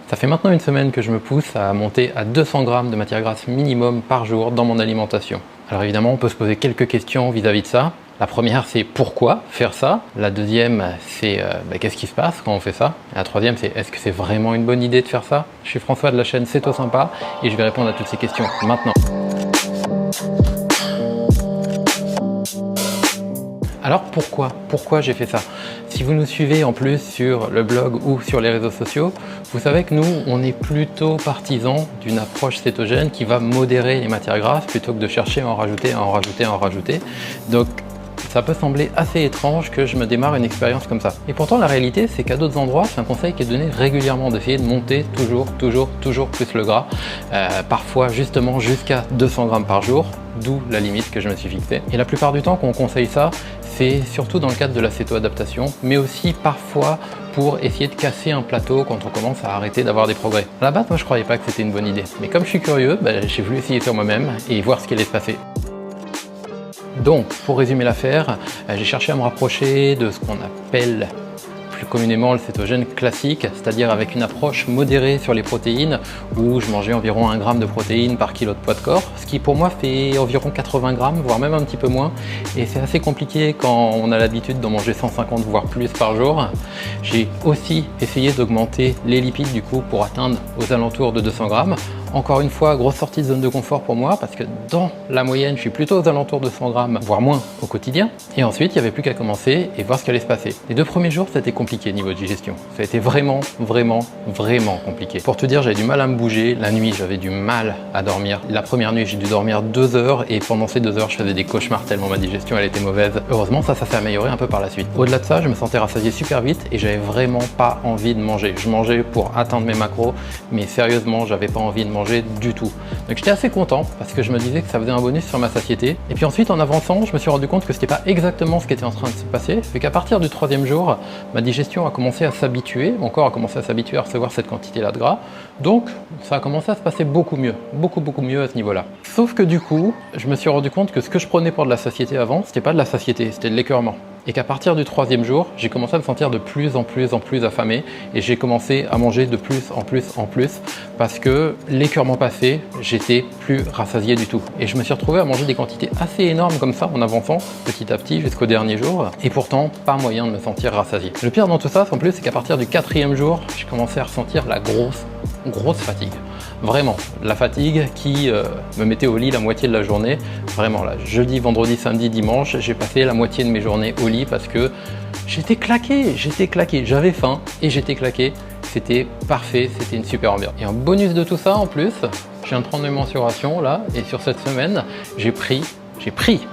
Ça fait maintenant une semaine que je me pousse à monter à 200 grammes de matière grasse minimum par jour dans mon alimentation. Alors évidemment, on peut se poser quelques questions vis-à-vis de ça. La première, c'est pourquoi faire ça? La deuxième, c'est qu'est-ce qui se passe quand on fait ça? Et la troisième, c'est est-ce que c'est vraiment une bonne idée de faire ça? Je suis François de la chaîne C'est Toi Sympa et je vais répondre à toutes ces questions maintenant. Alors pourquoi j'ai fait ça? Si vous nous suivez en plus sur le blog ou sur les réseaux sociaux, vous savez que nous, on est plutôt partisans d'une approche cétogène qui va modérer les matières grasses plutôt que de chercher à en rajouter. Donc ça peut sembler assez étrange que je me démarre une expérience comme ça. Et pourtant la réalité, c'est qu'à d'autres endroits, c'est un conseil qui est donné régulièrement d'essayer de monter toujours plus le gras, parfois justement jusqu'à 200 grammes par jour, d'où la limite que je me suis fixée. Et la plupart du temps qu'on conseille ça, c'est surtout dans le cadre de la céto-adaptation, mais aussi parfois pour essayer de casser un plateau quand on commence à arrêter d'avoir des progrès. À la base, moi je croyais pas que c'était une bonne idée, mais comme je suis curieux, j'ai voulu essayer sur moi-même et voir ce qui allait se passer. Donc, pour résumer l'affaire, j'ai cherché à me rapprocher de ce qu'on appelle plus communément le cétogène classique, c'est-à-dire avec une approche modérée sur les protéines, où je mangeais environ 1 gramme de protéines par kilo de poids de corps, ce qui pour moi fait environ 80 grammes, voire même un petit peu moins, et c'est assez compliqué quand on a l'habitude d'en manger 150 voire plus par jour. J'ai aussi essayé d'augmenter les lipides du coup pour atteindre aux alentours de 200 grammes. Encore une fois, grosse sortie de zone de confort pour moi parce que dans la moyenne, je suis plutôt aux alentours de 100 grammes, voire moins au quotidien. Et ensuite, il n'y avait plus qu'à commencer et voir ce qui allait se passer. Les 2 premiers jours, c'était compliqué niveau digestion. Ça a été vraiment compliqué. Pour te dire, j'avais du mal à me bouger. La nuit, j'avais du mal à dormir. La première nuit, j'ai dû dormir 2 heures et pendant ces 2 heures, je faisais des cauchemars tellement ma digestion, elle était mauvaise. Heureusement, ça s'est amélioré un peu par la suite. Au-delà de ça, je me sentais rassasié super vite et j'avais vraiment pas envie de manger. Je mangeais pour atteindre mes macros, mais sérieusement, j'avais pas envie de manger du tout. Donc j'étais assez content parce que je me disais que ça faisait un bonus sur ma satiété. Et puis ensuite, en avançant, je me suis rendu compte que c'était pas exactement ce qui était en train de se passer. C'est qu'à partir du 3e jour, ma digestion a commencé à s'habituer, mon corps a commencé à s'habituer à recevoir cette quantité-là de gras. Donc ça a commencé à se passer beaucoup mieux à ce niveau-là. Sauf que du coup, je me suis rendu compte que ce que je prenais pour de la satiété avant, c'était pas de la satiété, c'était de l'écœurement. Et qu'à partir du 3e jour, j'ai commencé à me sentir de plus en plus affamé et j'ai commencé à manger de plus en plus parce que l'écœurement passé, j'étais plus rassasié du tout. Et je me suis retrouvé à manger des quantités assez énormes comme ça en avançant petit à petit jusqu'au dernier jour et pourtant pas moyen de me sentir rassasié. Le pire dans tout ça, en plus, c'est qu'à partir du 4e jour, j'ai commencé à ressentir la grosse fatigue. Vraiment, la fatigue qui me mettait au lit la moitié de la journée. Vraiment là, jeudi, vendredi, samedi, dimanche, j'ai passé la moitié de mes journées au lit parce que j'étais claqué, j'avais faim et j'étais claqué. C'était parfait, c'était une super ambiance. Et en bonus de tout ça, en plus, je viens de prendre mes mensurations là et sur cette semaine, j'ai pris,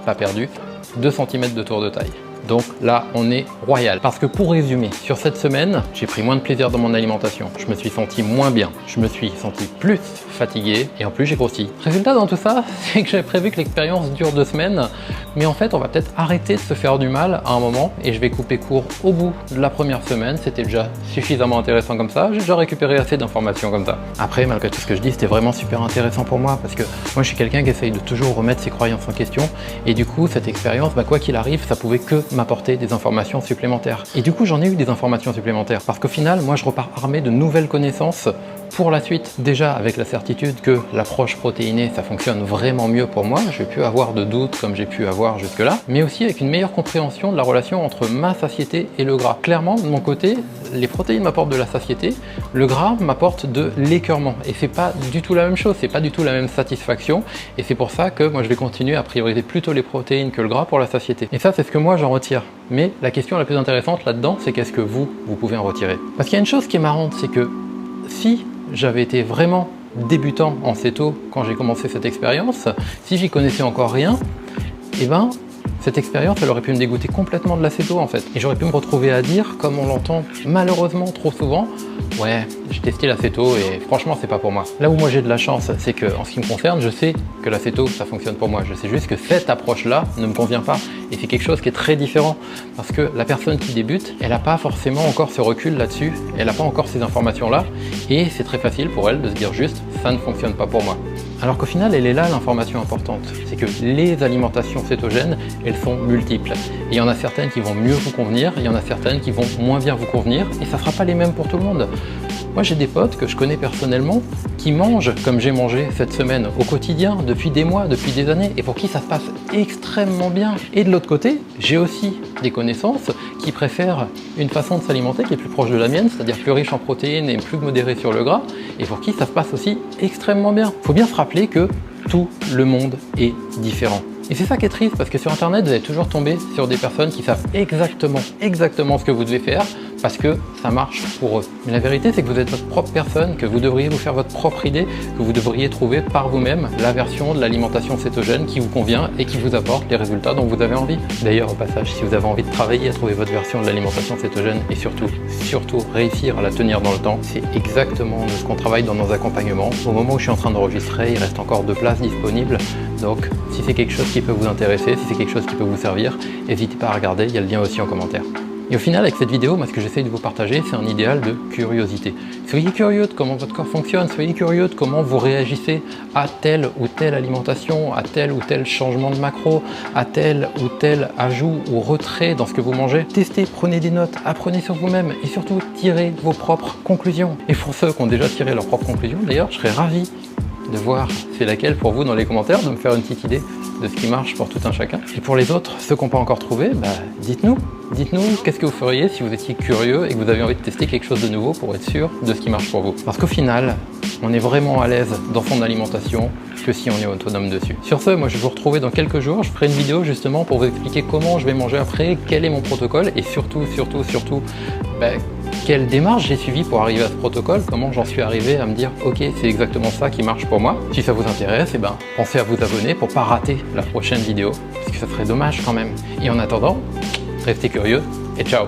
pas perdu, 2 cm de tour de taille. Donc là, on est royal. Parce que pour résumer, sur cette semaine, j'ai pris moins de plaisir dans mon alimentation. Je me suis senti moins bien. Je me suis senti plus fatigué et en plus j'ai grossi. Résultat dans tout ça, c'est que j'avais prévu que l'expérience dure 2 semaines. Mais en fait, on va peut-être arrêter de se faire du mal à un moment et je vais couper court au bout de la première semaine. C'était déjà suffisamment intéressant comme ça. J'ai déjà récupéré assez d'informations comme ça. Après, malgré tout ce que je dis, c'était vraiment super intéressant pour moi parce que moi, je suis quelqu'un qui essaye de toujours remettre ses croyances en question. Et du coup, cette expérience, quoi qu'il arrive, ça pouvait que m'apporter des informations supplémentaires. Et du coup, j'en ai eu des informations supplémentaires parce qu'au final, moi, je repars armé de nouvelles connaissances pour la suite. Déjà avec la certitude que l'approche protéinée, ça fonctionne vraiment mieux pour moi. Je vais plus avoir de doutes comme j'ai pu avoir jusque-là, mais aussi avec une meilleure compréhension de la relation entre ma satiété et le gras. Clairement, de mon côté, les protéines m'apportent de la satiété, le gras m'apporte de l'écœurement. Et c'est pas du tout la même chose, c'est pas du tout la même satisfaction. Et c'est pour ça que moi, je vais continuer à prioriser plutôt les protéines que le gras pour la satiété. Et ça, c'est ce que moi, j'en retire. Mais la question la plus intéressante là-dedans, c'est qu'est-ce que vous pouvez en retirer? Parce qu'il y a une chose qui est marrante, c'est que si j'avais été vraiment débutant en céto quand j'ai commencé cette expérience, si j'y connaissais encore rien, cette expérience, elle aurait pu me dégoûter complètement de la céto en fait. Et j'aurais pu me retrouver à dire, comme on l'entend malheureusement trop souvent, ouais, j'ai testé la céto et franchement, c'est pas pour moi. Là où moi j'ai de la chance, c'est que en ce qui me concerne, je sais que la céto, ça fonctionne pour moi. Je sais juste que cette approche-là ne me convient pas. Et c'est quelque chose qui est très différent parce que la personne qui débute, elle n'a pas forcément encore ce recul là-dessus, elle n'a pas encore ces informations-là et c'est très facile pour elle de se dire juste, ça ne fonctionne pas pour moi. Alors qu'au final, elle est là l'information importante, c'est que les alimentations cétogènes, elles sont multiples. Et il y en a certaines qui vont mieux vous convenir, il y en a certaines qui vont moins bien vous convenir, et ça ne sera pas les mêmes pour tout le monde. Moi j'ai des potes que je connais personnellement qui mangent comme j'ai mangé cette semaine au quotidien depuis des mois, depuis des années et pour qui ça se passe extrêmement bien. Et de l'autre côté, j'ai aussi des connaissances qui préfèrent une façon de s'alimenter qui est plus proche de la mienne, c'est-à-dire plus riche en protéines et plus modérée sur le gras et pour qui ça se passe aussi extrêmement bien. Il faut bien se rappeler que tout le monde est différent. Et c'est ça qui est triste parce que sur internet vous allez toujours tomber sur des personnes qui savent exactement ce que vous devez faire parce que ça marche pour eux. Mais la vérité c'est que vous êtes votre propre personne, que vous devriez vous faire votre propre idée, que vous devriez trouver par vous-même la version de l'alimentation cétogène qui vous convient et qui vous apporte les résultats dont vous avez envie. D'ailleurs au passage, si vous avez envie de travailler à trouver votre version de l'alimentation cétogène et surtout réussir à la tenir dans le temps, c'est exactement de ce qu'on travaille dans nos accompagnements. Au moment où je suis en train d'enregistrer, il reste encore 2 places disponibles. Donc si c'est quelque chose qui peut vous intéresser, si c'est quelque chose qui peut vous servir, n'hésitez pas à regarder, il y a le lien aussi en commentaire. Et au final, avec cette vidéo, moi, ce que j'essaie de vous partager, c'est un idéal de curiosité. Soyez curieux de comment votre corps fonctionne, soyez curieux de comment vous réagissez à telle ou telle alimentation, à tel ou tel changement de macro, à tel ou tel ajout ou retrait dans ce que vous mangez. Testez, prenez des notes, apprenez sur vous-même et surtout tirez vos propres conclusions. Et pour ceux qui ont déjà tiré leurs propres conclusions, d'ailleurs, je serais ravi de voir c'est laquelle pour vous dans les commentaires, de me faire une petite idée de ce qui marche pour tout un chacun. Et pour les autres, ceux qui n'ont pas encore trouvé, dites-nous qu'est-ce que vous feriez si vous étiez curieux et que vous avez envie de tester quelque chose de nouveau pour être sûr de ce qui marche pour vous. Parce qu'au final, on est vraiment à l'aise dans son alimentation que si on est autonome dessus. Sur ce, moi je vais vous retrouver dans quelques jours, je ferai une vidéo justement pour vous expliquer comment je vais manger après, quel est mon protocole et surtout, quelle démarche j'ai suivi pour arriver à ce protocole, comment j'en suis arrivé à me dire ok c'est exactement ça qui marche pour moi. Si ça vous intéresse, pensez à vous abonner pour pas rater la prochaine vidéo, parce que ça serait dommage quand même. Et en attendant, restez curieux et ciao!